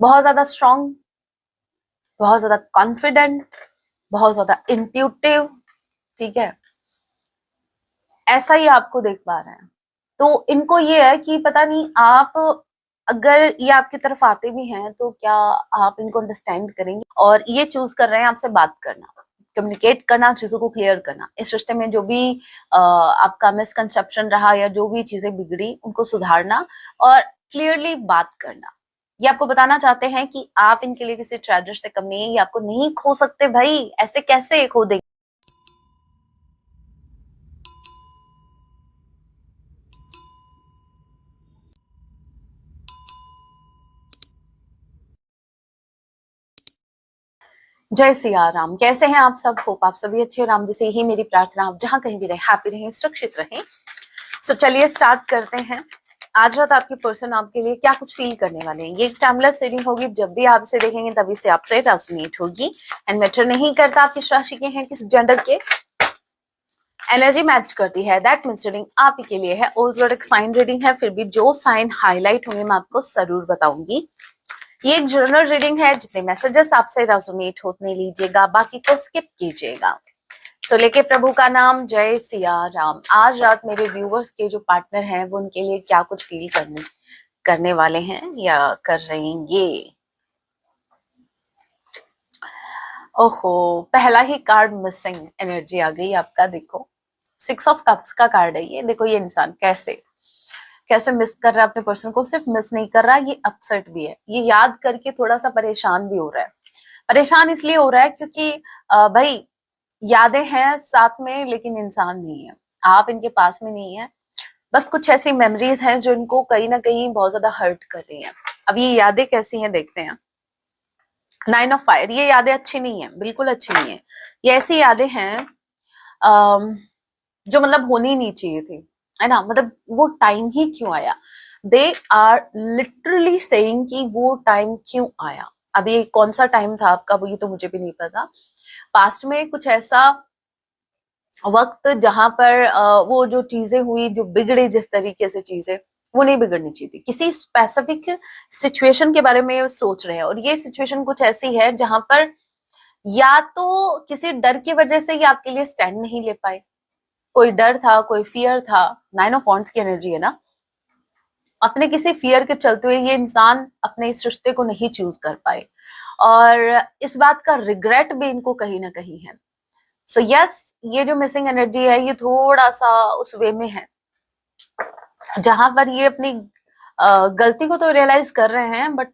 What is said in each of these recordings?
बहुत ज्यादा स्ट्रांग, बहुत ज्यादा कॉन्फिडेंट, बहुत ज्यादा इंट्यूटिव, ठीक है, ऐसा ही आपको देख पा रहे हैं। तो इनको ये है कि पता नहीं आप अगर ये आपकी तरफ आते भी हैं तो क्या आप इनको अंडरस्टैंड करेंगे, और ये चूज कर रहे हैं आपसे बात करना, कम्युनिकेट करना, चीजों को क्लियर करना, इस रिश्ते में जो भी आपका मिसकंसेप्शन रहा या जो भी चीजें बिगड़ी उनको सुधारना और क्लियरली बात करना। ये आपको बताना चाहते हैं कि आप इनके लिए किसी ट्रेजर से कम नहीं है, ये आपको नहीं खो सकते भाई, ऐसे कैसे खो देंगे। जय सिया राम, कैसे हैं आप सब? होप आप सभी अच्छे, राम जी से ही मेरी प्रार्थना, आप जहां कहीं भी रहे हैप्पी रहें, सुरक्षित रहें। सो चलिए स्टार्ट करते हैं। आज रात आपके पर्सन आपके लिए क्या कुछ फील करने वाले हैं। ये एक टाइमलेस रीडिंग होगी, जब भी आप इसे देखेंगे तभी से आपसे रेजोनेट होगी एंड मैटर नहीं करता आप किस राशि के हैं, किस जेंडर के, एनर्जी मैच करती है, दैट मींस रीडिंग आप ही के लिए है। ऑल्सो एक साइन रीडिंग है, फिर भी जो साइन हाईलाइट होंगे मैं आपको जरूर बताऊंगी। ये एक जनरल रीडिंग है, जितने मैसेजेस आपसे रेजोनेट होने लीजिएगा, बाकी को स्किप कीजिएगा। सो लेके प्रभु का नाम, जय सिया राम। आज रात मेरे व्यूवर्स के जो पार्टनर हैं वो उनके लिए क्या कुछ फील करने वाले हैं या कर रहेंगे। ओहो, पहला ही कार्ड मिसिंग एनर्जी आ गई आपका। देखो 6 ऑफ कप्स का कार्ड है ये। देखो ये इंसान कैसे कैसे मिस कर रहा है अपने पर्सन को। सिर्फ मिस नहीं कर रहा, ये अपसेट भी है, ये याद करके थोड़ा सा परेशान भी हो रहा है। परेशान इसलिए हो रहा है क्योंकि भाई यादें हैं साथ में लेकिन इंसान नहीं है, आप इनके पास में नहीं है। बस कुछ ऐसी मेमोरीज हैं जो इनको कहीं ना कहीं बहुत ज्यादा हर्ट कर रही हैं। अब ये यादें कैसी हैं देखते हैं। 9 ऑफ फायर, ये यादें अच्छी नहीं है, बिल्कुल अच्छी नहीं है। ये ऐसी यादें हैं जो मतलब होनी नहीं चाहिए थी, है ना। मतलब वो टाइम ही क्यों आया, दे आर लिटरली सेइंग कि वो टाइम क्यों आया। अभी कौन सा टाइम था आपका वो, ये तो मुझे भी नहीं पता। पास्ट में कुछ ऐसा वक्त जहां पर वो जो चीजें हुई, जो बिगड़ी जिस तरीके से चीजें, वो नहीं बिगड़नी चाहिए थी। किसी स्पेसिफिक सिचुएशन के बारे में सोच रहे हैं, और ये सिचुएशन कुछ ऐसी है जहां पर या तो किसी डर की वजह से ये आपके लिए स्टैंड नहीं ले पाए, कोई डर था, कोई फियर था। 9 ऑफ वॉन्ड्स की एनर्जी है ना। अपने किसी फियर के चलते हुए ये इंसान अपने इस रिश्ते को नहीं चूज कर पाए, और इस बात का रिग्रेट भी इनको कहीं ना कहीं है। सो यस, ये जो मिसिंग एनर्जी है ये थोड़ा सा उस वे में है जहां पर ये अपनी गलती को तो रियलाइज कर रहे हैं, बट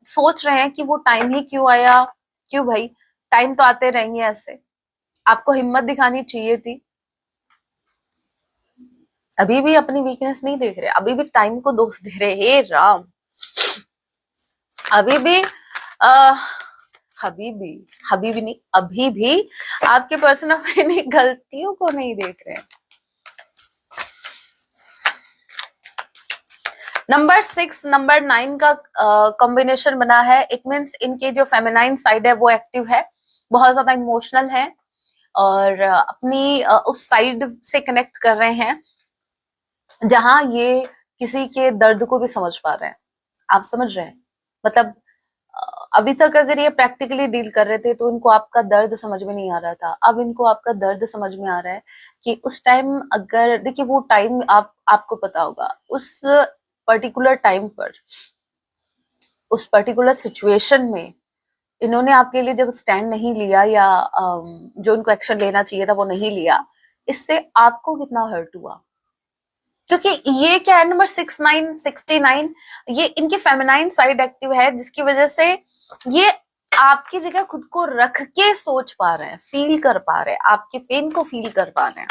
सोच रहे हैं कि वो टाइम ही क्यों आया। क्यों भाई, टाइम तो आते रहेंगे ऐसे, आपको हिम्मत दिखानी चाहिए थी। अभी भी अपनी वीकनेस नहीं देख रहे, अभी भी टाइम को दोष दे रहे। हे राम, अभी भी आ, हबीबी हबीबी नहीं, अभी भी आपके पर्सन अपनी गलतियों को नहीं देख रहे हैं। नंबर 6 नंबर 9 का कॉम्बिनेशन बना है। इट मीन्स इनके जो फेमिनाइन साइड है वो एक्टिव है, बहुत ज्यादा इमोशनल है, और अपनी उस साइड से कनेक्ट कर रहे हैं जहां ये किसी के दर्द को भी समझ पा रहे हैं। आप समझ रहे हैं मतलब, अभी तक अगर ये प्रैक्टिकली डील कर रहे थे तो इनको आपका दर्द समझ में नहीं आ रहा था, अब इनको आपका दर्द समझ में आ रहा है कि उस टाइम, अगर देखिए वो टाइम आपको पता होगा, उस पर्टिकुलर टाइम पर, उस पर्टिकुलर सिचुएशन में इन्होंने आपके लिए जब स्टैंड नहीं लिया, या जो इनको एक्शन लेना चाहिए था वो नहीं लिया, इससे आपको कितना हर्ट हुआ। क्योंकि ये क्या है, नंबर 6969, ये इनकी फेमिनाइन साइड एक्टिव है, जिसकी वजह से ये आपकी जगह खुद को रख के सोच पा रहे हैं, फील कर पा रहे हैं, आपके पेन को फील कर पा रहे हैं।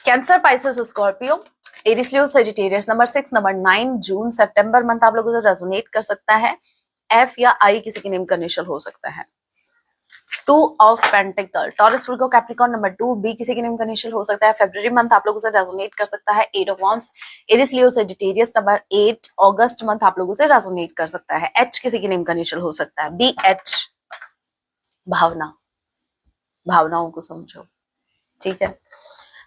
Cancer, Pisces, Scorpio, Eris, Leo, Sagittarius. Number 6 number 9 जून सितंबर मंथ आप लोगों से रेजोनेट कर सकता है। एफ या आई किसी की नेम का इनिशियल हो सकता है। 2 of pentacle, Taurus, Virgo, Capricorn. Number 2 B किसी के नेम का इनिशियल हो सकता है। फरवरी मंथ आप लोगों से रेजोनेट कर सकता है। 8 of wands, Aries, Leo, Sagittarius. Number 8 अगस्त मंथ आप लोगों से रेजोनेट कर सकता है। एच किसी के नेम का इनिशियल हो सकता है। बी एच, भावना, भावनाओं को समझो, ठीक है।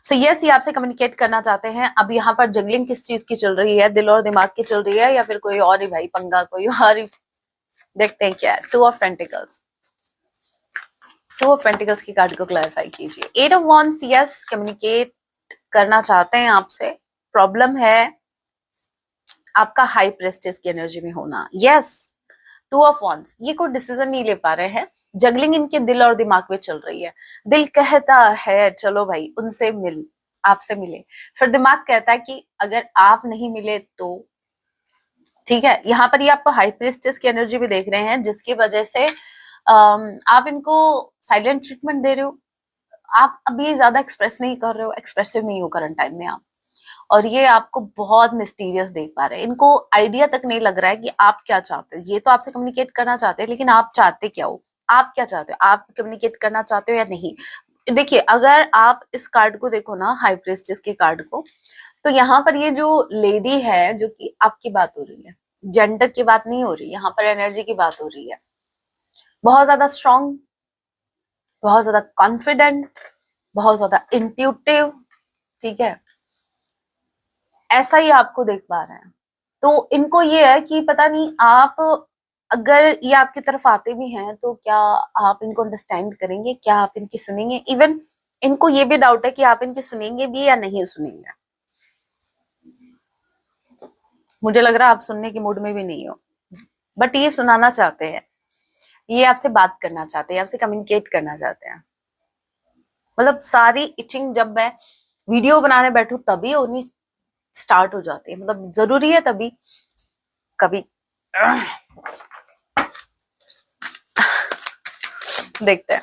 सो यस, ये आपसे कम्युनिकेट करना चाहते हैं। अब यहाँ पर जंगलिंग किस चीज की चल रही है, दिल और दिमाग की चल रही है या फिर कोई और ही भाई पंगा, कोई और ही। देखते हैं क्या है। Two of pentacles, two of pentacles की कार्ड को क्लैरिफाई कीजिए। Eight of wands, yes communicate करना चाहते हैं आपसे। प्रॉब्लम है आपका हाई प्रेस्टिज की एनर्जी में होना। यस, टू ऑफ वॉन्ड्स, ये कोई डिसीजन नहीं ले पा रहे हैं। जगलिंग इनके दिल और दिमाग में चल रही है। दिल कहता है चलो भाई उनसे मिल, आपसे मिले, फिर दिमाग कहता है कि अगर आप नहीं मिले तो ठीक है। यहाँ पर ये आपको हाई प्रेस्टिज की एनर्जी भी देख रहे हैं, जिसकी वजह से आप इनको साइलेंट ट्रीटमेंट दे रहे हो। आप अभी ज्यादा एक्सप्रेस नहीं कर रहे हो, एक्सप्रेसिव नहीं हो करंट टाइम में आप। और ये आपको बहुत मिस्टीरियस देख पा रहे हैं। इनको आइडिया तक नहीं लग रहा है कि आप क्या चाहते हो। ये तो आपसे कम्युनिकेट करना चाहते हैं, लेकिन आप चाहते क्या हो, आप क्या चाहते हो, आप कम्युनिकेट करना चाहते हो या नहीं। देखिए, अगर आप इस कार्ड को देखो ना, हाई प्रेस्टिस के कार्ड को, तो यहाँ पर ये जो लेडी है, जो कि आपकी बात हो रही है, जेंडर की बात नहीं हो रही, यहाँ पर एनर्जी की बात हो रही है। बहुत ज्यादा स्ट्रांग, बहुत ज्यादा कॉन्फिडेंट, बहुत ज्यादा इंट्यूटिव, ठीक है, ऐसा ही आपको देख पा रहे हैं। तो इनको ये है कि पता नहीं आप, अगर ये आपकी तरफ आते भी हैं तो क्या आप इनको अंडरस्टैंड करेंगे, क्या आप इनकी सुनेंगे। इवन इनको ये भी डाउट है कि आप इनकी सुनेंगे भी या नहीं सुनेंगे। मुझे लग रहा है आप सुनने की मूड में भी नहीं हो, बट ये सुनाना चाहते हैं, ये आपसे बात करना चाहते हैं, आपसे कम्युनिकेट करना चाहते हैं। मतलब सारी इचिंग जब मैं वीडियो बनाने बैठू तभी होनी स्टार्ट हो जाती है। मतलब जरूरी है तभी, कभी देखते हैं।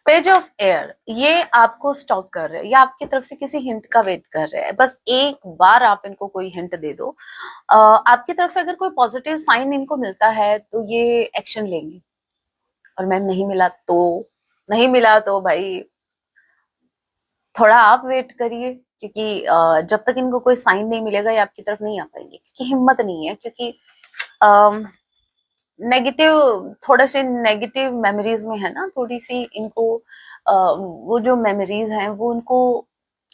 पेज ऑफ एयर, ये आपको स्टॉक कर रहे हैं, या आपकी तरफ से किसी हिंट का वेट कर रहे हैं। बस एक बार आप इनको कोई हिंट दे दो। आपकी तरफ से अगर कोई पॉजिटिव साइन इनको मिलता है तो ये एक्शन लेंगे। और मैम नहीं मिला तो, नहीं मिला तो भाई थोड़ा आप वेट करिए, क्योंकि जब तक इनको कोई साइन नहीं मिलेगा ये आपकी तरफ नहीं आ पाएंगे, क्योंकि हिम्मत नहीं है। क्योंकि नेगेटिव, थोड़े से नेगेटिव मेमोरीज में है ना, थोड़ी सी इनको वो जो मेमोरीज हैं वो उनको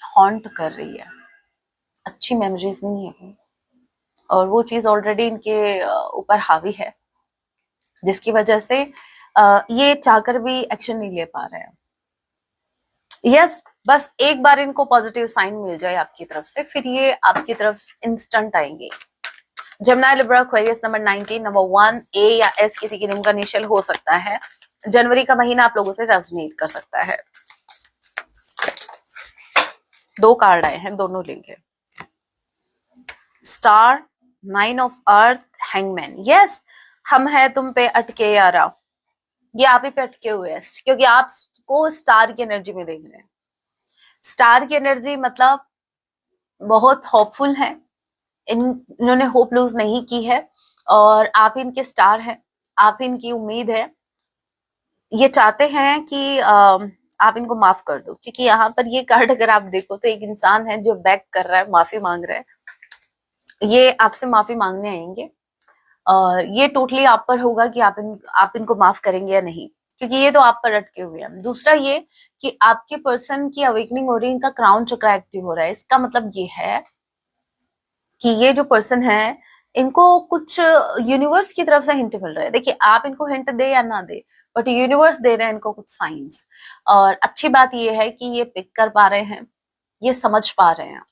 हॉन्ट कर रही है। अच्छी मेमोरीज नहीं है वो, और वो चीज ऑलरेडी इनके ऊपर हावी है, जिसकी वजह से ये चाहकर भी एक्शन नहीं ले पा रहे हैं। यस, बस एक बार इनको पॉजिटिव साइन मिल जाए आपकी तरफ से, फिर ये आपकी तरफ इंस्टेंट आएंगे। Gemini, Libra, Aquarius, number 19, number 1, ए या एस किसी की नेम का इनिशियल हो सकता है। जनवरी का महीना आप लोगों से रेजोनेट कर सकता है। दो कार्ड आए हैं, दोनों लेंगे। Star, 9 of earth, hangman. Yes, हम है तुम पे अटके यारा, ये आप ही पे अटके हुए हैं, क्योंकि आपको स्टार की एनर्जी में देख रहे हैं। स्टार की एनर्जी मतलब बहुत होपफुल है, इन्होंने होप लूज नहीं की है, और आप इनके स्टार हैं, आप इनकी उम्मीद है। ये चाहते हैं कि आप इनको माफ कर दो, क्योंकि यहाँ पर ये कार्ड अगर आप देखो तो एक इंसान है जो बैक कर रहा है, माफी मांग रहा है। ये आपसे माफी मांगने आएंगे, और ये टोटली आप पर होगा कि आप इनको माफ करेंगे या नहीं, क्योंकि ये तो आप पर अटके हुए हैं। दूसरा ये कि आपके पर्सन की अवेकनिंग हो रही है, इनका क्राउन चक्र एक्टिव हो रहा है। इसका मतलब ये है कि ये जो पर्सन है, इनको कुछ यूनिवर्स की तरफ से हिंट मिल रहा है। देखिए, आप इनको हिंट दे या ना दे, बट यूनिवर्स दे रहे हैं इनको कुछ साइंस। और अच्छी बात ये है कि ये पिक कर पा रहे हैं, ये समझ पा रहे हैं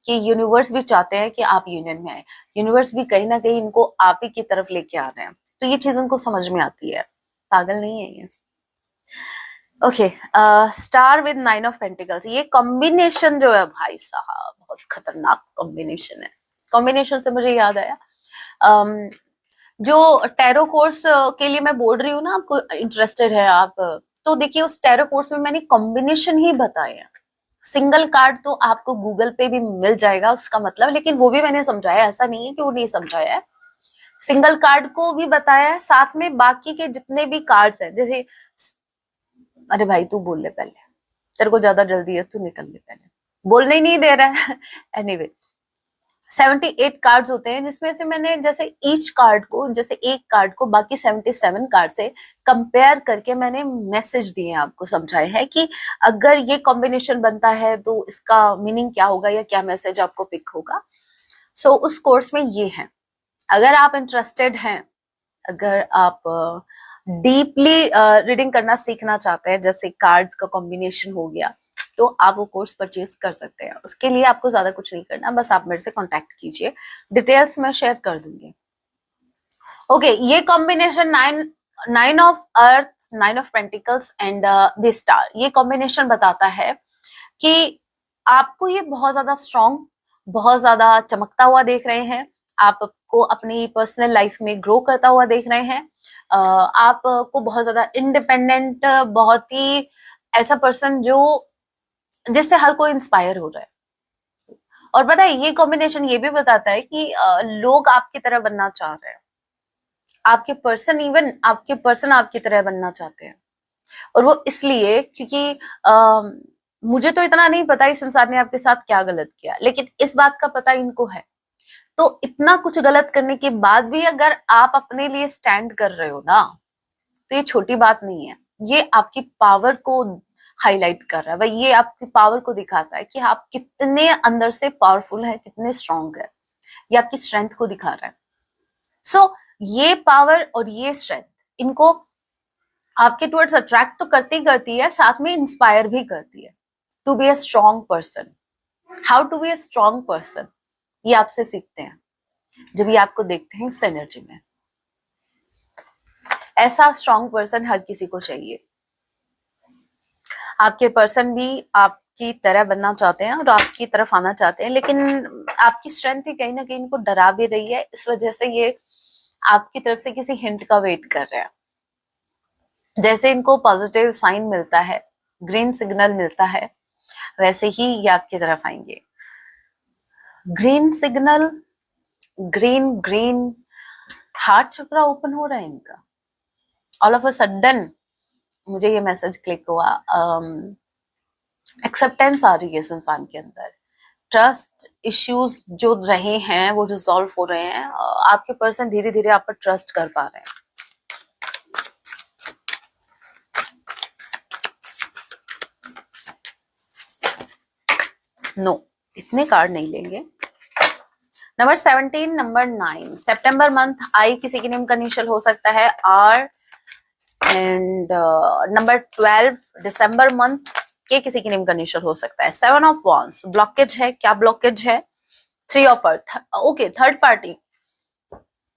कि यूनिवर्स भी चाहते हैं कि आप यूनियन में आए। यूनिवर्स भी कहीं ना कहीं इनको आप ही की तरफ लेके आ रहे हैं, तो ये चीज इनको समझ में आती है। पागल नहीं है ये। Okay, star with 9 of pentacles, ये कॉम्बिनेशन जो है भाई साहब बहुत खतरनाक कॉम्बिनेशन है। कॉम्बिनेशन से मुझे याद आया, जो टैरो कोर्स के लिए मैं बोल रही हूँ ना, आपको इंटरेस्टेड है आप, तो देखिए उस टैरो कोर्स में मैंने कॉम्बिनेशन ही बताए हैं। सिंगल कार्ड तो आपको गूगल पे भी मिल जाएगा उसका मतलब, लेकिन वो भी मैंने समझाया, ऐसा नहीं है कि वो नहीं समझाया है। सिंगल कार्ड को भी बताया है, साथ में बाकी के जितने भी कार्ड्स हैं। जैसे, अरे भाई तू बोल ले पहले, तेरे को ज्यादा जल्दी है, तू निकल ले पहले, बोलने ही नहीं दे रहा है। एनीवे, 78 कार्ड्स होते हैं, जिसमें से मैंने जैसे ईच कार्ड को, जैसे एक कार्ड को बाकी 77 कार्ड से कंपेयर करके मैंने मैसेज दिए हैं, आपको समझाए हैं कि अगर ये कॉम्बिनेशन बनता है तो इसका मीनिंग क्या होगा या क्या मैसेज आपको पिक होगा। सो उस कोर्स में ये है। अगर आप इंटरेस्टेड हैं, अगर आप डीपली रीडिंग करना सीखना चाहते हैं, जैसे कार्ड्स का कॉम्बिनेशन हो गया, तो आप वो कोर्स परचेज कर सकते हैं। उसके लिए आपको ज्यादा कुछ नहीं करना, बस आप मेरे से कांटेक्ट कीजिए, डिटेल्स मैं शेयर कर दूंगी। ओके, ये combination nine of earth, nine of pentacles and the star, ये कॉम्बिनेशन बताता है कि आपको ये बहुत ज्यादा स्ट्रॉन्ग, बहुत ज्यादा चमकता हुआ देख रहे हैं, आपको अपनी पर्सनल लाइफ में ग्रो करता हुआ देख रहे हैं, आपको बहुत ज्यादा इंडिपेंडेंट, बहुत ही ऐसा पर्सन जो जिससे हर कोई इंस्पायर हो रहा है। और पता है ये कॉम्बिनेशन ये भी बताता है कि लोग आपकी तरह बनना चाह रहे हैं, आपके पर्सन, इवन आपके पर्सन आपकी तरह बनना चाहते हैं। और वो इसलिए क्योंकि मुझे तो इतना नहीं पता इस इंसान ने आपके साथ क्या गलत किया, लेकिन इस बात का पता इनको है। तो इतना कुछ गलत करने के बाद भी अगर आप अपने लिए स्टैंड कर रहे हो ना, तो ये छोटी बात नहीं है, ये आपकी पावर को हाईलाइट कर रहा है भाई, ये आपकी पावर को दिखाता है कि आप कितने अंदर से पावरफुल हैं, कितने स्ट्रांग है, ये आपकी स्ट्रेंथ को दिखा रहा है। सो ये पावर और ये स्ट्रेंथ इनको आपके टुवर्ड्स अट्रैक्ट तो करती करती है, साथ में इंस्पायर भी करती है to be a strong person. How to be a strong person, ये आपसे सीखते हैं जब ये आपको देखते हैं इस एनर्जी में। ऐसा स्ट्रॉन्ग पर्सन हर किसी को चाहिए। आपके पर्सन भी आपकी तरह बनना चाहते हैं और आपकी तरफ आना चाहते हैं, लेकिन आपकी स्ट्रेंथ ही कहीं ना कहीं इनको डरा भी रही है, इस वजह से ये आपकी तरफ से किसी हिंट का वेट कर रहे हैं। जैसे इनको पॉजिटिव साइन मिलता है, ग्रीन सिग्नल मिलता है, वैसे ही ये आपकी तरफ आएंगे। Green signal, green green, heart chakra open हो रहा है इनका। ऑल ऑफ अ सडन मुझे ये मैसेज क्लिक हुआ, एक्सेप्टेंस आ रही है इस इंसान के अंदर, ट्रस्ट इश्यूज जो रहे हैं वो रिजॉल्व हो रहे हैं, आपके पर्सन धीरे धीरे आप पर ट्रस्ट कर पा रहे हैं। नो, इतने कार्ड नहीं लेंगे। नंबर 17, नंबर 9, सितंबर मंथ, आई किसी के नेम का इनिशियल हो सकता है, आर, एंड नंबर 12, दिसंबर मंथ के किसी के नेम का इनिशियल हो सकता है। 7 ऑफ वॉन्ड्स, ब्लॉकेज है, क्या ब्लॉकेज है? 3 of earth, okay, third party.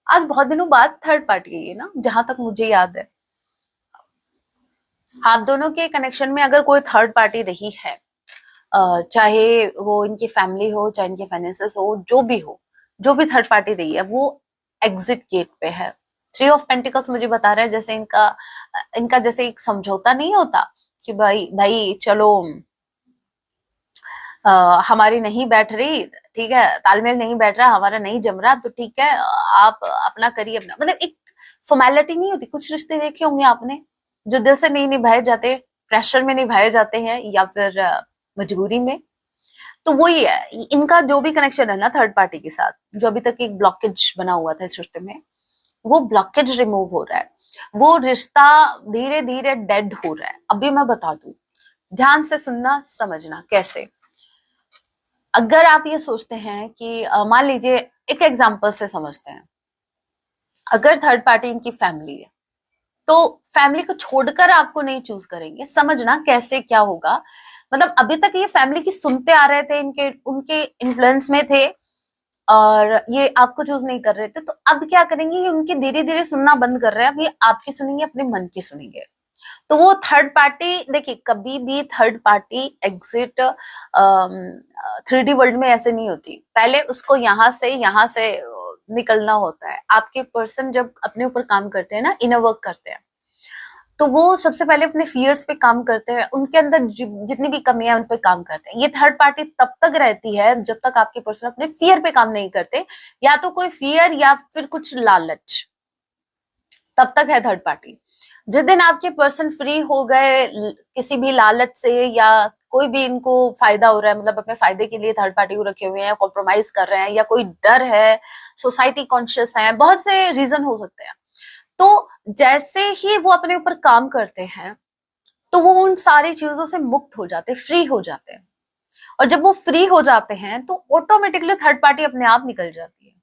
आज बहुत दिनों बाद थर्ड पार्टी है ये ना, जहां तक मुझे याद है। आप दोनों के कनेक्शन में अगर कोई थर्ड पार्टी रही है, चाहे वो इनकी फैमिली हो, चाहे इनके फाइनेंसेस हो, जो भी हो, जो भी थर्ड पार्टी रही है वो एग्जिट गेट पे है। 3 ऑफ पेंटिकल्स मुझे बता रहा है जैसे इनका इनका जैसे एक समझौता नहीं होता कि भाई भाई चलो, हमारी नहीं बैठ रही, ठीक है, तालमेल नहीं बैठ रहा, हमारा नहीं जम रहा, तो ठीक है, आप अपना करिए अपना, मतलब एक फॉर्मेलिटी नहीं होती। कुछ रिश्ते देखे होंगे आपने जो दिल से नहीं निभाए जाते, प्रेशर में निभाए जाते हैं या फिर मजबूरी में। तो वही है इनका जो भी कनेक्शन है ना थर्ड पार्टी के साथ, जो अभी तक एक ब्लॉकेज बना हुआ था इस रिश्ते में, वो ब्लॉकेज रिमूव हो रहा है, वो रिश्ता धीरे धीरे डेड हो रहा है। अभी मैं बता दूं, ध्यान से सुनना, समझना कैसे। अगर आप ये सोचते हैं कि मान लीजिए, एक एग्जांपल से समझते हैं, अगर थर्ड पार्टी इनकी फैमिली है, तो फैमिली को छोड़कर आपको नहीं चूज करेंगे। समझना कैसे क्या होगा। मतलब अभी तक ये फैमिली की सुनते आ रहे थे, इनके उनके इन्फ्लुएंस में थे, और ये आपको चूज नहीं कर रहे थे, तो अब क्या करेंगे, ये उनकी धीरे धीरे सुनना बंद कर रहे हैं, अब ये आपकी सुनेंगे, अपने मन की सुनेंगे। तो वो थर्ड पार्टी, देखिए कभी भी third party exit 3D world में ऐसे नहीं होती। पहले उसको यहाँ से निकलना होता है। आपके पर्सन जब अपने ऊपर काम करते हैं ना, इनर वर्क करते हैं, तो वो सबसे पहले अपने फियर्स पे काम करते हैं, उनके अंदर जितनी भी कमियां उन पे काम करते हैं। ये थर्ड पार्टी तब तक रहती है जब तक आपके पर्सन अपने फियर पे काम नहीं करते, या तो कोई फियर या फिर कुछ लालच, तब तक है थर्ड पार्टी। जिस दिन आपके पर्सन फ्री हो गए किसी भी लालच से या कोई भी इनको फायदा हो रहा है, मतलब अपने फायदे के लिए थर्ड पार्टी को रखे हुए हैं, कॉम्प्रोमाइज कर रहे हैं, या कोई डर है, सोसाइटी कॉन्शियस है, बहुत से रीजन हो सकते हैं, तो जैसे ही वो अपने ऊपर काम करते हैं तो वो उन सारी चीजों से मुक्त हो जाते हैं, फ्री हो जाते हैं। और जब वो फ्री हो जाते हैं तो ऑटोमेटिकली थर्ड पार्टी अपने आप निकल जाती है,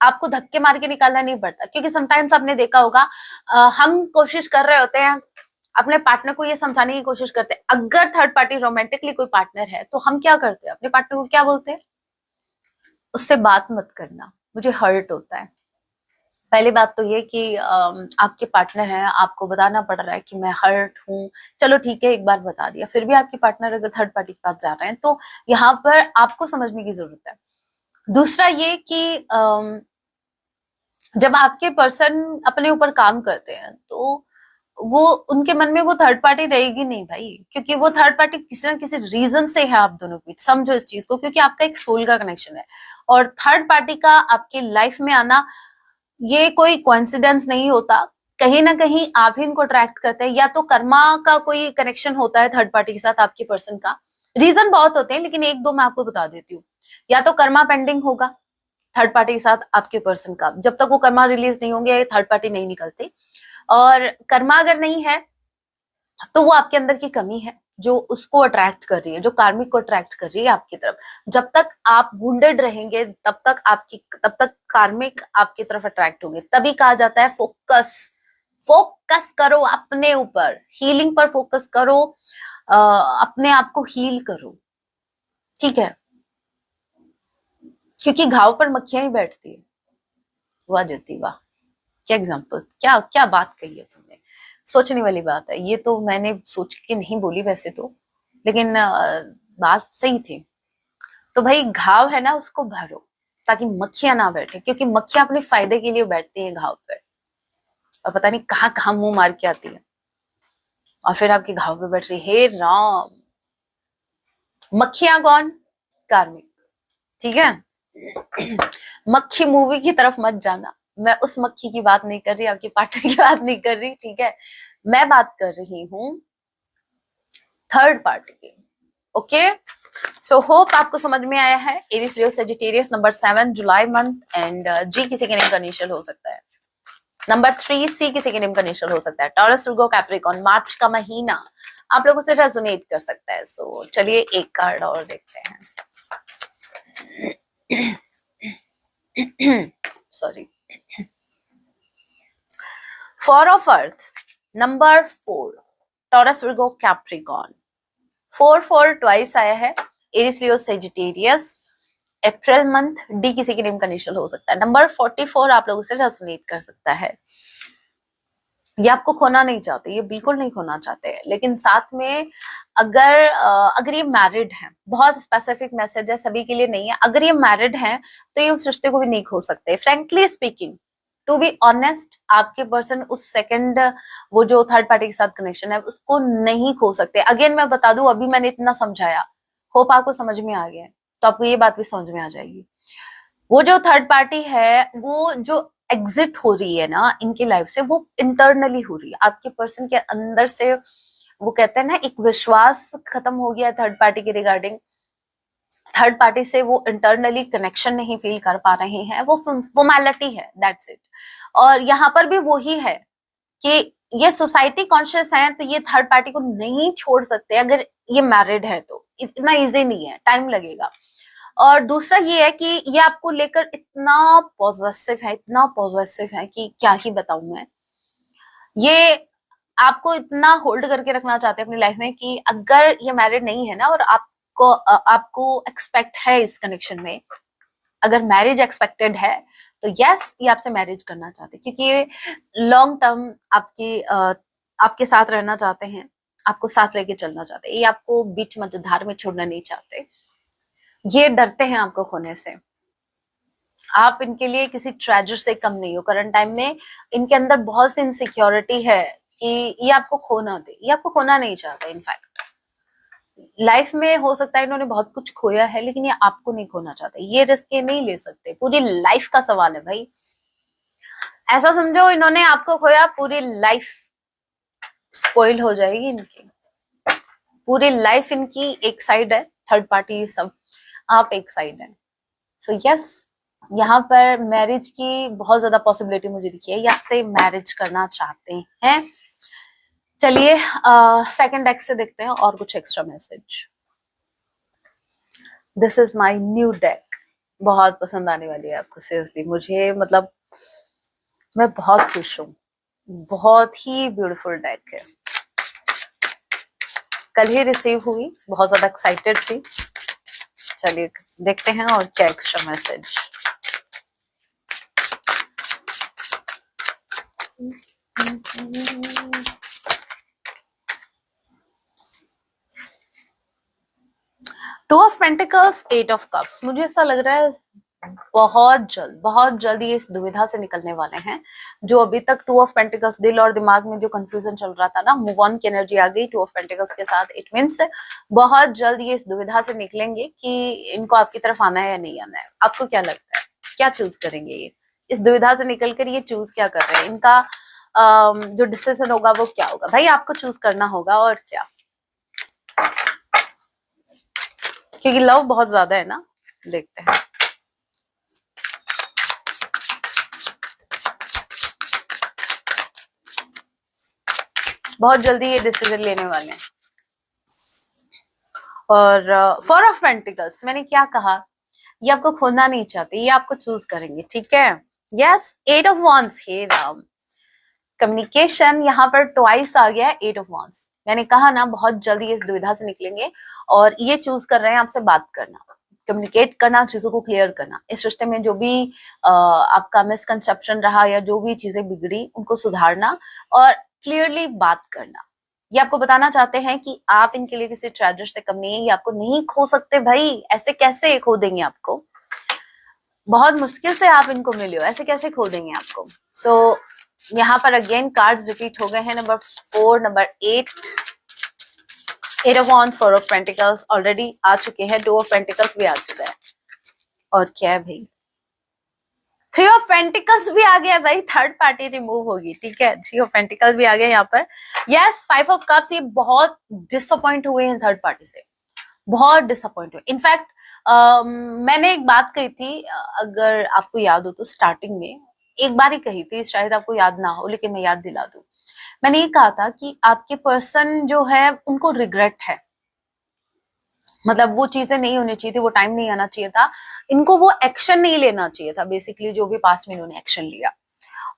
आपको धक्के मार के निकालना नहीं पड़ता। क्योंकि समटाइम्स आपने देखा होगा, हम कोशिश कर रहे होते हैं, अपने पार्टनर को ये समझाने की कोशिश करते हैं, अगर थर्ड पार्टी रोमांटिकली कोई पार्टनर है तो हम क्या करते हैं, अपने पार्टनर को क्या बोलते हैं, उससे बात मत करना, मुझे हर्ट होता है। पहली बात तो ये कि आपके पार्टनर है, आपको बताना पड़ रहा है कि मैं हर्ट हूँ, चलो ठीक है एक बार बता दिया, फिर भी आपके पार्टनर अगर थर्ड पार्टी के पास जा रहे हैं तो यहाँ पर आपको समझने की जरूरत है। दूसरा ये कि जब आपके पर्सन अपने ऊपर काम करते हैं तो वो उनके मन में वो थर्ड पार्टी रहेगी नहीं भाई, क्योंकि वो थर्ड पार्टी किसी ना किसी रीजन से है आप दोनों की, समझो इस चीज को, क्योंकि आपका एक सोल का कनेक्शन है। और थर्ड पार्टी का आपकी लाइफ में आना ये कोई कोइंसिडेंस नहीं होता, कहीं ना कहीं आप ही इनको अट्रैक्ट करते हैं, या तो कर्मा का कोई कनेक्शन होता है थर्ड पार्टी के साथ आपके पर्सन का। रीजन बहुत होते हैं लेकिन एक दो मैं आपको बता देती हूँ। या तो कर्मा पेंडिंग होगा थर्ड पार्टी के साथ आपके पर्सन का, जब तक वो कर्मा रिलीज नहीं होंगे थर्ड पार्टी नहीं निकलती। और कर्मा अगर नहीं है तो वो आपके अंदर की कमी है जो उसको अट्रैक्ट कर रही है, जो कार्मिक को अट्रैक्ट कर रही है आपकी तरफ। जब तक आप वुंडेड रहेंगे तब तक कार्मिक आपकी तरफ अट्रैक्ट होंगे। तभी कहा जाता है फोकस, फोकस करो अपने ऊपर, हीलिंग पर फोकस करो, अपने आप को हील करो, ठीक है, क्योंकि घाव पर मक्खियां ही बैठती है। वाह ज्योति वाह, क्या एग्जाम्पल, क्या क्या बात कही है तुमने, सोचने वाली बात है। ये तो मैंने सोच के नहीं बोली वैसे तो, लेकिन बात सही थी। तो भाई घाव है ना, उसको भरो ताकि मक्खियां ना बैठे, क्योंकि मक्खियां अपने फायदे के लिए बैठती हैं घाव पे, और पता नहीं कहाँ कहाँ मुंह मार के आती है और फिर आपके घाव पे बैठ रही। हे राम, मक्खियां कौन, कार्मिक, ठीक है। मक्खी मूवी की तरफ मत जाना, मैं उस मक्खी की बात नहीं कर रही, आपके पार्टनर की बात नहीं कर रही, ठीक है। मैं बात कर रही हूँ थर्ड पार्टी की। ओके, सो होप आपको समझ में आया है। एरिस लियो सेजिटेरियस नंबर 7 जुलाई मंथ, एंड जी किसी के नेम का इनिशियल हो सकता है। नंबर 3 सी किसी के नेम का इनिशियल हो सकता है। टॉरस, वर्गो, कैप्रिकॉर्न, मार्च का महीना आप लोगों से रेजोनेट कर सकता है। सो चलिए एक कार्ड और देखते हैं। Sorry, four of earth number 4, taurus, Virgo, Capricorn, 4 twice आया है। Aries, Leo, Sagittarius, April month, D किसी के नेम का इनिशियल हो सकता है। नंबर 44 आप लोगों से रेजोनेट कर सकता है। ये आपको खोना नहीं चाहते, ये बिल्कुल नहीं खोना चाहते, लेकिन साथ में अगर ये मैरिड है, बहुत स्पेसिफिक मैसेज है, सभी के लिए नहीं है, अगर ये मैरिड है तो ये उस रिश्ते को भी नहीं खो सकते। Frankly speaking, to be honest, आपके पर्सन उस सेकंड वो जो थर्ड पार्टी के साथ कनेक्शन है उसको नहीं खो सकते। अगेन मैं बता दूं, अभी मैंने इतना समझाया, होप आपको समझ में आ गया है, तो आपको ये बात भी समझ में आ जाएगी। वो जो थर्ड पार्टी है, वो जो एग्जिट हो रही है ना इनकी लाइफ से, वो इंटरनली हो रही है आपके पर्सन के अंदर से। वो कहते हैं ना, एक विश्वास खत्म हो गया थर्ड पार्टी के रिगार्डिंग, थर्ड पार्टी से वो इंटरनली कनेक्शन नहीं फील कर पा रहे हैं, वो फॉर्मेलिटी है, दैट्स इट। और यहाँ पर भी वही है कि ये सोसाइटी कॉन्शियस है तो ये थर्ड पार्टी को नहीं छोड़ सकते, अगर ये मैरिड है तो इतना इजी नहीं है, टाइम लगेगा। और दूसरा ये है कि ये आपको लेकर इतना पॉजिटिव है, इतना पॉजिटिव है कि क्या ही बताऊं मैं। ये आपको इतना होल्ड करके रखना चाहते हैं अपनी लाइफ में कि अगर ये मैरिड नहीं है ना और आपको एक्सपेक्ट है इस कनेक्शन में, अगर मैरिज एक्सपेक्टेड है तो यस, ये आपसे मैरिज करना चाहते हैं, क्योंकि ये लॉन्ग टर्म आपके साथ रहना चाहते हैं, आपको साथ लेके चलना चाहते हैं, ये आपको बीच मझधार में छोड़ना नहीं चाहते, ये डरते हैं आपको खोने से। आप इनके लिए किसी ट्रेजर से कम नहीं हो। करंट टाइम में इनके अंदर बहुत सी इनसिक्योरिटी है कि ये आपको खोना दे, ये आपको खोना नहीं चाहता। इनफैक्ट लाइफ में हो सकता है इन्होंने बहुत कुछ खोया है, लेकिन ये आपको नहीं खोना चाहते, ये रिस्क ये नहीं ले सकते, पूरी लाइफ का सवाल है भाई। ऐसा समझो इन्होंने आपको खोया, पूरी लाइफ स्पॉइल हो जाएगी इनकी, पूरी लाइफ इनकी एक साइड है, थर्ड पार्टी सब, आप एक साइड है। सो यस, यहाँ पर मैरिज की बहुत ज्यादा पॉसिबिलिटी मुझे दिखी है, या से मैरिज करना चाहते हैं। चलिए सेकंड डेक से देखते हैं और कुछ extra message. This is my new deck, बहुत पसंद आने वाली है आपको सीरियसली, मुझे मतलब मैं बहुत खुश हूँ, बहुत ही ब्यूटीफुल डेक है। कल ही रिसीव हुई, बहुत ज्यादा एक्साइटेड थी। चलिए देखते हैं और क्या extra message. Two of pentacles, eight of cups, मुझे ऐसा लग रहा है बहुत जल्द ये इस दुविधा से निकलने वाले हैं। जो अभी तक टू ऑफ पेंटिकल्स, दिल और दिमाग में जो कंफ्यूजन चल रहा था ना, मूव ऑन की एनर्जी आ गई टू ऑफ पेंटिकल्स के साथ। इट मीन्स बहुत जल्द ये इस दुविधा से निकलेंगे कि इनको आपकी तरफ आना है या नहीं आना है। आपको क्या लगता है, क्या चूज करेंगे ये? इस दुविधा से निकलकर ये चूज क्या कर रहे हैं? इनका जो डिसीजन होगा वो क्या होगा? भाई आपको चूज करना होगा, और क्या, क्योंकि लव बहुत ज्यादा है ना। देखते हैं। बहुत जल्दी ये डिसीजन लेने वाले हैं। और फोर ऑफ पेंटिकल्स, मैंने क्या कहा, ये आपको खोना नहीं चाहते, ये आपको चूज करेंगे, ठीक है। यस, एट ऑफ वॉन्स, हे राम, कम्युनिकेशन यहाँ पर ट्वाइस आ गया है, एट ऑफ वॉन्स। मैंने कहा ना बहुत जल्दी ये इस दुविधा से निकलेंगे और ये चूज कर रहे हैं आपसे बात करना, कम्युनिकेट करना, चीजों को क्लियर करना। इस रिश्ते में जो भी आपका मिसकंसेप्शन रहा या जो भी चीजें बिगड़ी उनको सुधारना और क्लियरली बात करना। ये आपको बताना चाहते हैं कि आप इनके लिए किसी ट्रेजर से कम नहीं है, ये आपको नहीं खो सकते भाई, ऐसे कैसे खो देंगे आपको, बहुत मुश्किल से आप इनको मिले हो, ऐसे कैसे खो देंगे आपको। सो यहाँ पर अगेन कार्ड्स रिपीट हो गए हैं, number 4, number 8, eight of wands, four of pentacles already आ चुके हैं, टू ऑफ पेंटिकल्स भी आ चुका है, और क्या है भाई, थ्री ऑफ पेंटिकल्स भी आ गया भाई, थर्ड पार्टी रिमूव होगी, ठीक है, थ्री ऑफ पेंटिकल्स भी आ गया यहाँ पर। यस, फाइव ऑफ कप्स, ये बहुत डिसअपॉइंट हुए हैं थर्ड पार्टी से, बहुत डिसअपॉइंट हुए। इनफैक्ट मैंने एक बात कही थी, अगर आपको याद हो तो, स्टार्टिंग में एक बार ही कही थी, शायद आपको याद ना हो लेकिन मैं याद दिला दूं। मैंने ये कहा था कि आपके पर्सन जो है उनको रिग्रेट है, मतलब वो चीजें नहीं होनी चाहिए थी, वो टाइम नहीं आना चाहिए था, इनको वो एक्शन नहीं लेना चाहिए था, बेसिकली जो भी पास्ट में इन्होंने एक्शन लिया।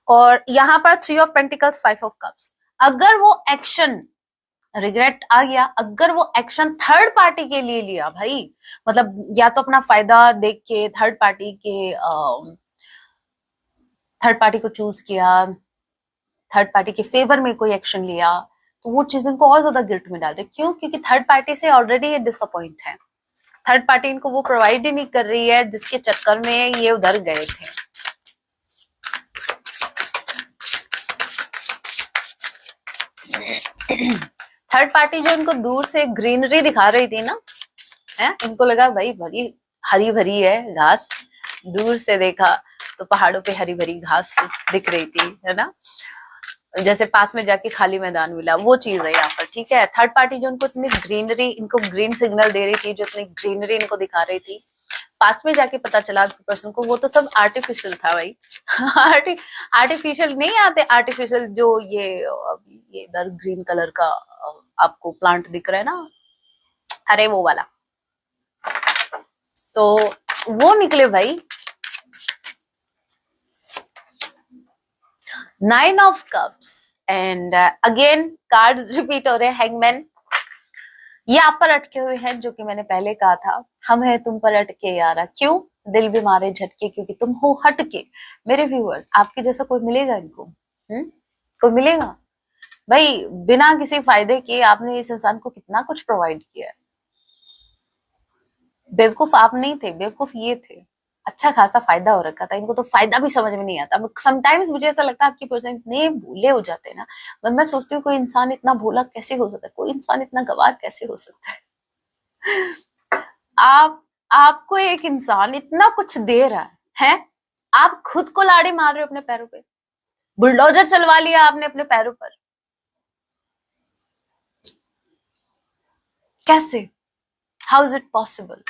और यहाँ पर three of pentacles, five of cups, अगर वो एक्शन, रिग्रेट आ गया, अगर वो एक्शन थर्ड पार्टी के लिए लिया भाई, मतलब या तो अपना फायदा देख के थर्ड पार्टी को चूज किया, थर्ड पार्टी के फेवर में कोई एक्शन लिया, तो वो चीज इनको और ज्यादा गिल्ट में डाल रही। क्यों? क्योंकि थर्ड पार्टी से ऑलरेडी ये डिसअपॉइंट है, थर्ड पार्टी इनको वो प्रोवाइड ही नहीं कर रही है जिसके चक्कर में ये उधर गए थे। थर्ड पार्टी जो इनको दूर से ग्रीनरी दिखा रही थी ना, है, इनको लगा भाई बड़ी हरी भरी है घास, दूर से देखा तो पहाड़ों पे हरी भरी घास दिख रही थी, है ना, जैसे पास में जाके खाली मैदान मिला, वो चीज है यहाँ पर, ठीक है। थर्ड पार्टी जो इनको इतनी ग्रीनरी, इनको ग्रीन सिग्नल दे रही थी, जो इतनी ग्रीनरी इनको दिखा रही थी, पास में जाके पता चला पर्सन को वो तो सब आर्टिफिशियल था भाई। आर्टिफिशियल नहीं आते, आर्टिफिशियल जो ये इधर ग्रीन कलर का आपको प्लांट दिख रहा है ना, अरे वो वाला, तो वो निकले भाई। Nine of cups, and again card repeat हो रहे हैं, हैंगमैन, ये आप पर अटके हुए हैं, जो कि मैंने पहले कहा था, हम है तुम पर अटके यारा, क्यों दिल भी मारे झटके, क्योंकि तुम हो हटके। मेरे व्यूअर्स, आपके जैसा कोई मिलेगा इनको? कोई मिलेगा भाई? बिना किसी फायदे के आपने इस इंसान को कितना कुछ प्रोवाइड किया है। बेवकूफ आप नहीं थे, बेवकूफ ये थे, अच्छा खासा फायदा हो रखा था इनको, तो फायदा भी समझ में नहीं आता। समटाइम्स मुझे ऐसा लगता है आपकी पर्सन इतने भोले हो जाते हैं ना, मैं सोचती हूँ कोई इंसान इतना भोला कैसे हो सकता है, कोई इंसान इतना गवार कैसे हो सकता है। आप आपको एक इंसान इतना कुछ दे रहा है, आप खुद को लाड़ी मार रहे हो अपने पैरों पे, बुलडोजर चलवा लिया आपने अपने पैरों पर, कैसे, हाउ इज इट पॉसिबल?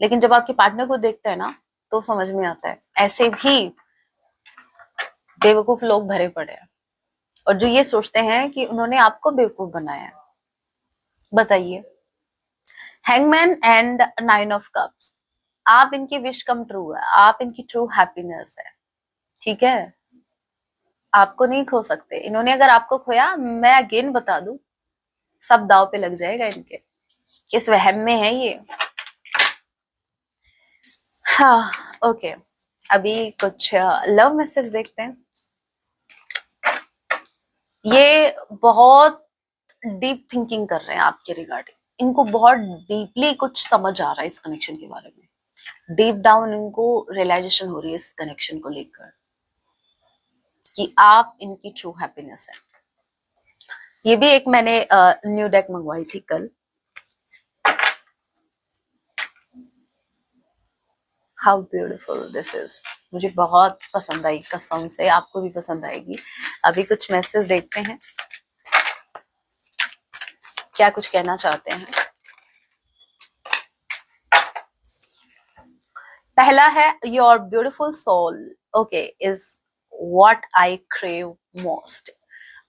लेकिन जब आपके पार्टनर को देखते हैं ना तो समझ में आता है ऐसे भी बेवकूफ लोग भरे पड़े हैं, और जो ये सोचते हैं कि उन्होंने आपको बेवकूफ बनाया है। बताइए। Hangman and nine of cups, आप इनकी विश कम ट्रू है, आप इनकी ट्रू हैप्पीनेस है, ठीक है? आपको नहीं खो सकते इन्होंने, अगर आपको खोया, मैं अगेन बता दूं, सब दाव पे लग जाएगा इनके, किस वहम में है ये। हाँ, ओके, अभी कुछ लव मैसेज देखते हैं। ये बहुत डीप थिंकिंग कर रहे हैं आपके रिगार्डिंग, इनको बहुत डीपली कुछ समझ आ रहा है इस कनेक्शन के बारे में, डीप डाउन इनको रियलाइजेशन हो रही है इस कनेक्शन को लेकर कि आप इनकी ट्रू हैप्पीनेस है। ये भी एक मैंने न्यू डेक मंगवाई थी कल। हाउ ब्यूटीफुल दिस इज, मुझे बहुत पसंद आई, कसम से आपको भी पसंद आएगी। अभी कुछ मैसेज देखते हैं क्या कुछ कहना चाहते हैं। पहला है your beautiful soul okay is what I crave most.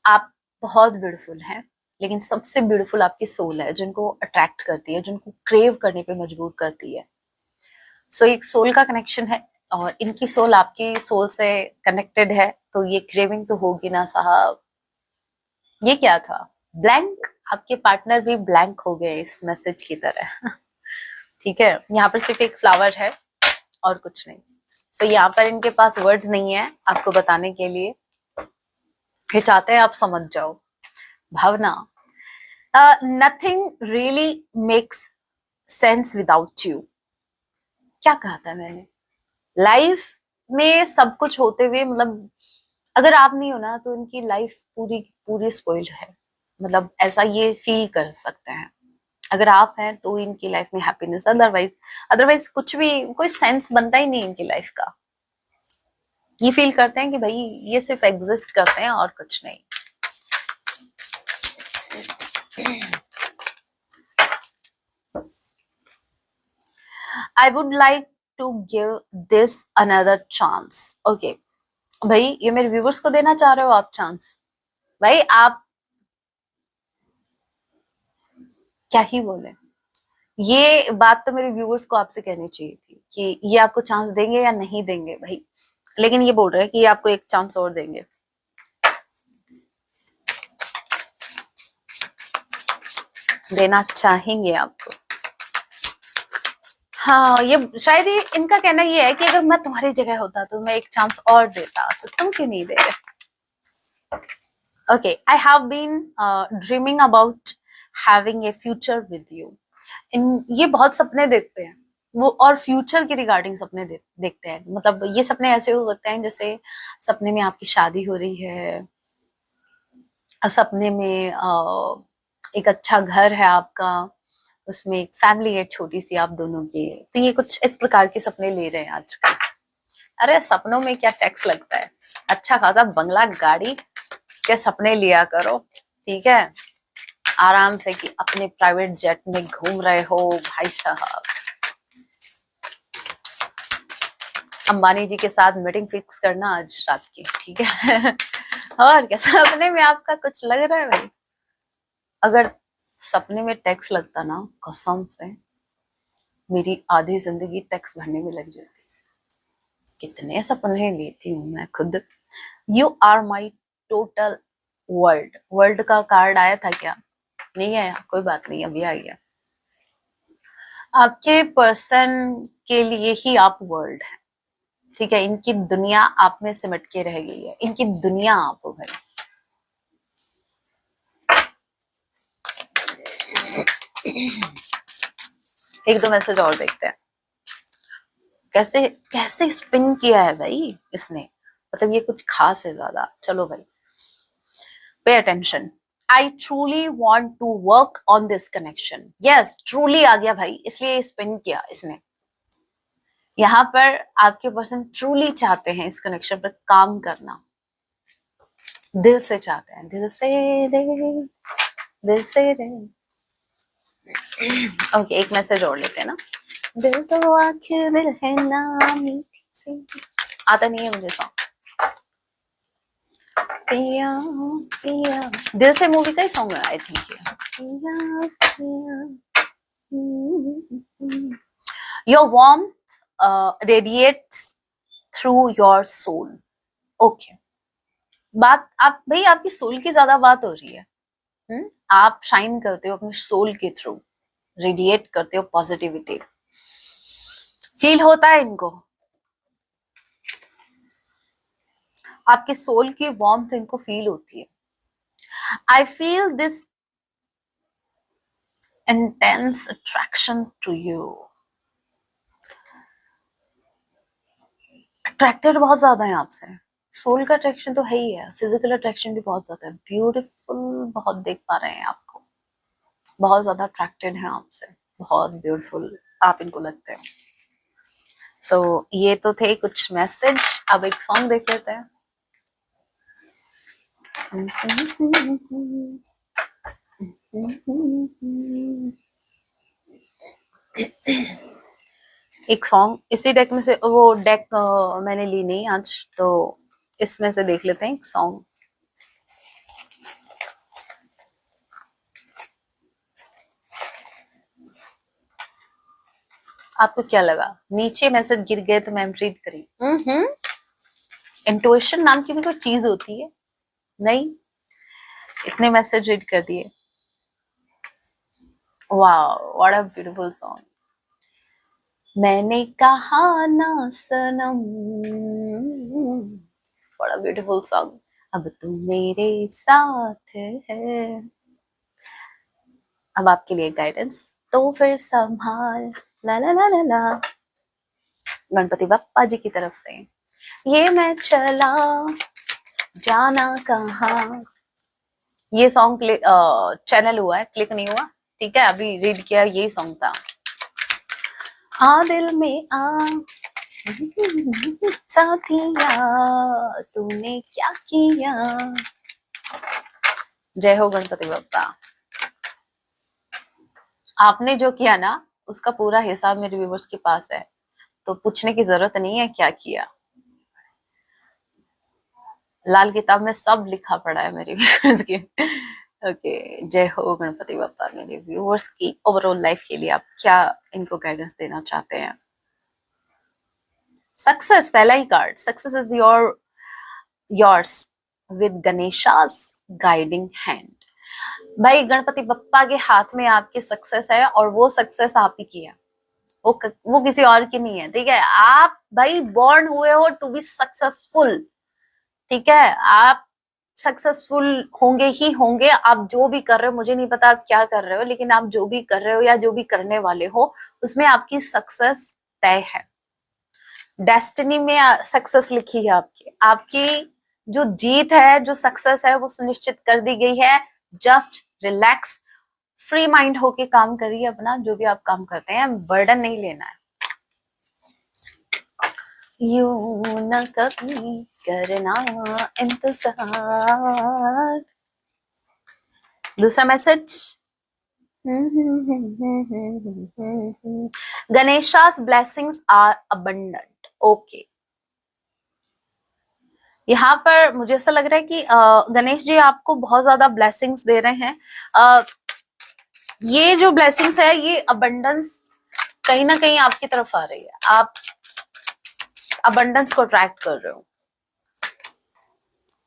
आप बहुत ब्यूटीफुल हैं, लेकिन सबसे ब्यूटीफुल आपकी सोल है, जिनको अट्रैक्ट करती है, जिनको क्रेव करने पे मजबूर करती है। सो एक सोल का कनेक्शन है, और इनकी सोल आपकी सोल से कनेक्टेड है, तो ये क्रेविंग तो होगी ना साहब। ये क्या था, ब्लैंक, आपके पार्टनर भी ब्लैंक हो गए इस मैसेज की तरह। ठीक है, यहाँ पर सिर्फ एक फ्लावर है और कुछ नहीं। तो यहाँ पर इनके पास वर्ड्स नहीं है आपको बताने के लिए, ये चाहते हैं आप समझ जाओ। Bhavana, nothing really makes sense without you. क्या कहा था मैंने, लाइफ में सब कुछ होते हुए, मतलब अगर आप नहीं हो ना तो इनकी लाइफ पूरी पूरी स्पॉइल्ड है, मतलब ऐसा ये फील कर सकते हैं। अगर आप हैं तो इनकी लाइफ में हैप्पीनेस, अदरवाइज अदरवाइज कुछ भी, कोई सेंस बनता ही नहीं इनकी लाइफ का। ये फील करते हैं कि भाई ये सिर्फ एग्जिस्ट करते हैं और कुछ नहीं। I would like to give this another chance okay. भाई ये मेरे व्यूवर्स को देना चाह रहे हो आप चांस? भाई आप क्या ही बोले, ये बात तो मेरे व्यूवर्स को आपसे कहनी चाहिए थी कि ये आपको चांस देंगे या नहीं देंगे भाई, लेकिन ये बोल रहे हैं कि ये आपको एक चांस और देंगे। देना चाहेंगे आपको। हाँ, ये शायद ये इनका कहना ये है कि अगर मैं तुम्हारी जगह होता तो मैं एक चांस और देता, तो तुम क्यों नहीं दे रहे? Okay, I have been dreaming about having a future with you. ये बहुत सपने देखते हैं वो, और फ्यूचर के रिगार्डिंग सपने देखते हैं, मतलब ये सपने ऐसे हो सकते हैं जैसे सपने में आपकी शादी हो रही है, सपने में एक अच्छा घर है आपका, उसमें एक फैमिली है छोटी सी आप दोनों की, तो ये कुछ इस प्रकार के सपने ले रहे हैं आजकल। अरे सपनों में क्या टैक्स लगता है, अच्छा खासा बंगला गाड़ी के सपने लिया करो, ठीक है? आराम से कि अपने प्राइवेट जेट में घूम रहे हो भाई साहब, अंबानी जी के साथ मीटिंग फिक्स करना आज रात की, ठीक है? और क्या सपने में आपका कुछ लग रहा है भाई? अगर सपने में टैक्स लगता ना, कसम से मेरी आधी जिंदगी टैक्स भरने में लग जाती। कितने सपने लेती हूँ मैं खुद। You are my total world. World का कार्ड आया था क्या? नहीं आया, कोई बात नहीं, अभी आ गया। आपके पर्सन के लिए ही आप वर्ल्ड है, ठीक है? इनकी दुनिया आप में सिमट के रह गई है, इनकी दुनिया आप हो भाई। एक दो मैसेज और देखते हैं, कैसे कैसे स्पिन किया है भाई इसने, मतलब ये कुछ खास है ज्यादा। चलो भाई, pay attention. I truly want to work on this connection. Yes, truly आ गया भाई, इसलिए स्पिन किया इसने। यहाँ पर आपके पर्सन ट्रूली चाहते हैं इस कनेक्शन पर काम करना, दिल से चाहते हैं, दिल से रे, दिल से रे। ओके, एक मैसेज और लेते हैं ना। दिल तो आखिर दिल है ना मीठी सी, आता नहीं है मुझे सॉन्ग। पिया पिया, दिल से मूवी का ही सॉन्ग है आई थिंक ये। पिया पिया, your warmth radiates through your soul. Okay, बात आप भाई आपकी सोल की ज्यादा बात हो रही है। आप शाइन करते हो अपने सोल के थ्रू, रेडिएट करते हो पॉजिटिविटी, फील होता है इनको, आपके सोल की वार्मथ इनको फील होती है। I feel this intense attraction to you. Attracted बहुत ज्यादा है आपसे, सोल का अट्रैक्शन तो है ही है, फिजिकल अट्रैक्शन भी बहुत ज्यादा है, ब्यूटीफुल बहुत देख पा रहे हैं आपको, बहुत ज्यादा अट्रैक्टेड है आपसे, बहुत ब्यूटीफुल आप इनको लगते हैं। सो ये तो थे कुछ मैसेज, अब एक सॉन्ग देख लेते हैं। एक सॉन्ग इसी डेक में से, वो डेक मैंने ली नहीं आज, तो इसमें से देख लेते हैं एक सॉन्ग। आपको क्या लगा, नीचे मैसेज गिर गए तो मैम रीड करी? इंट्यूशन नाम की भी कोई चीज होती है? नहीं, इतने मैसेज रीड कर दिए। Wow, what a beautiful song. मैंने कहा ना सनम, बड़ा ब्यूटीफुल सॉन्ग। अब तुम मेरे साथ है, अब आपके लिए गाइडेंस, तो फिर संभाल, ला ला ला ला ला, गणपति बप्पा जी की तरफ से। ये मैं चला जाना कहाँ, ये सॉन्ग चैनल हुआ है, क्लिक नहीं हुआ, ठीक है, अभी रीड किया, यही सॉन्ग था। आ दिल में आ साथिया, तूने क्या किया। जय हो गणपति बप्पा। आपने जो किया ना, उसका पूरा हिसाब मेरे व्यूवर्स के पास है, तो पूछने की जरूरत नहीं है क्या किया, लाल किताब में सब लिखा पड़ा है मेरे व्यूवर्स के। ओके, जय हो गणपति बप्पा। मेरे व्यूवर्स की ओवरऑल लाइफ के लिए आप क्या इनको गाइडेंस देना चाहते हैं? सक्सेस, पहला ही card, success is yours with Ganesha's guiding hand. भाई गणपति बप्पा के हाथ में आपकी सक्सेस है, और वो सक्सेस आप ही की है, वो किसी और की नहीं है, ठीक है। आप भाई बॉर्न हुए हो टू बी सक्सेसफुल, ठीक है, आप सक्सेसफुल होंगे ही होंगे। आप जो भी कर रहे हो, मुझे नहीं पता आप क्या कर रहे हो, लेकिन आप जो भी कर रहे हो या जो भी करने वाले हो, उसमें आपकी सक्सेस तय है, डेस्टिनी में सक्सेस लिखी है आपकी, आपकी जो जीत है, जो सक्सेस है, वो सुनिश्चित कर दी गई है। जस्ट रिलैक्स, फ्री माइंड होके काम करिए अपना, जो भी आप काम करते हैं, बर्डन नहीं लेना है। यूं न कभी करना इंतजार। दूसरा मैसेज, गणेशा's blessings are abundant। ओके, यहाँ पर मुझे ऐसा लग रहा है कि गणेश जी आपको बहुत ज्यादा ब्लेसिंग्स दे रहे हैं। ये जो ब्लेसिंग्स है, ये अबंडेंस कहीं ना कहीं आपकी तरफ आ रही है, आप अबंडेंस को अट्रैक्ट कर रहे हो।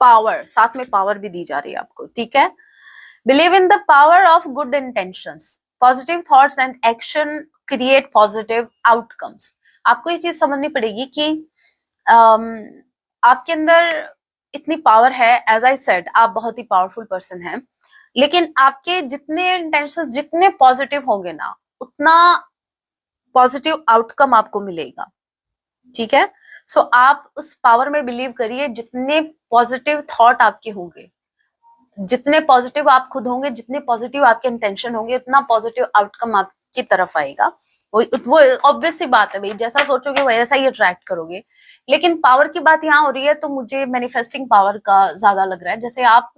पावर, साथ में पावर भी दी जा रही है आपको, ठीक है। Believe in the power of good intentions, positive thoughts and action create positive outcomes. आपको ये चीज समझनी पड़ेगी कि आपके अंदर इतनी पावर है, एज आई सेड आप बहुत ही पावरफुल पर्सन हैं, लेकिन आपके जितने इंटेंशन जितने पॉजिटिव होंगे ना, उतना पॉजिटिव आउटकम आपको मिलेगा, ठीक है। सो आप उस पावर में बिलीव करिए, जितने पॉजिटिव थॉट आपके होंगे, जितने पॉजिटिव आप खुद होंगे, जितने पॉजिटिव आपके इंटेंशन होंगे, उतना पॉजिटिव आउटकम आपकी तरफ आएगा। वो ऑब्वियस सी बात है भाई, जैसा सोचोगे वैसा ही अट्रैक्ट करोगे। लेकिन पावर की बात यहाँ हो रही है, तो मुझे मैनिफेस्टिंग पावर का ज्यादा लग रहा है। जैसे आप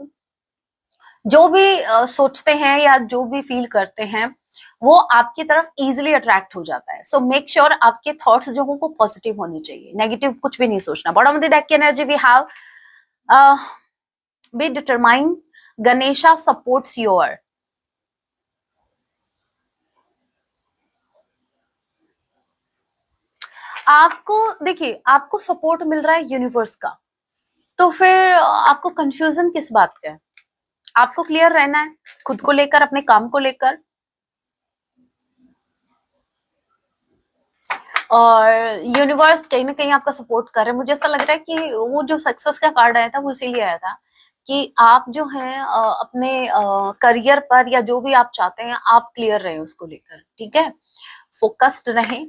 जो भी सोचते हैं या जो भी फील करते हैं, वो आपकी तरफ इजिली अट्रैक्ट हो जाता है। सो मेक श्योर आपके थॉट्स जो हो वो पॉजिटिव होने चाहिए, नेगेटिव कुछ भी नहीं सोचना। बॉटम ऑफ द डेक की energy we have be determined, Ganesha supports your. आपको देखिए, आपको सपोर्ट मिल रहा है यूनिवर्स का, तो फिर आपको कंफ्यूजन किस बात का है? आपको क्लियर रहना है खुद को लेकर, अपने काम को लेकर। और यूनिवर्स कहीं ना कहीं आपका सपोर्ट कर रहा है। मुझे ऐसा लग रहा है कि वो जो सक्सेस का कार्ड आया था वो इसीलिए आया था कि आप जो है अपने करियर पर या जो भी आप चाहते हैं आप क्लियर रहे उसको लेकर, ठीक है, फोकस्ड रहें।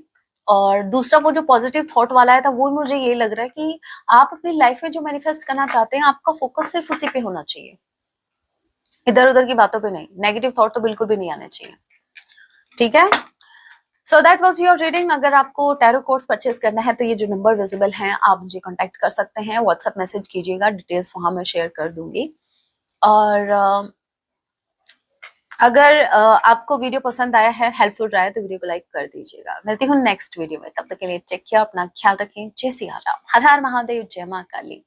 और दूसरा वो जो पॉजिटिव थॉट वाला है था, वो मुझे ये लग रहा है कि आप अपनी लाइफ में जो मैनिफेस्ट करना चाहते हैं आपका फोकस सिर्फ उसी पे होना चाहिए, इधर उधर की बातों पे नहीं। नेगेटिव थॉट तो बिल्कुल भी नहीं आने चाहिए, ठीक है। So that was your reading. अगर आपको टैरो कोर्स परचेज करना है तो ये जो नंबर विजिबल हैं आप मुझे कांटेक्ट कर सकते हैं, व्हाट्सएप मैसेज कीजिएगा, डिटेल्स वहां मैं शेयर कर दूंगी। और अगर आपको वीडियो पसंद आया है, हेल्पफुल रहा है, तो वीडियो को लाइक कर दीजिएगा। मिलती हूँ नेक्स्ट वीडियो में, तब तक के लिए टेक केयर, अपना ख्याल रखें। जय सिया राम, हर हर महादेव, जय मां काली।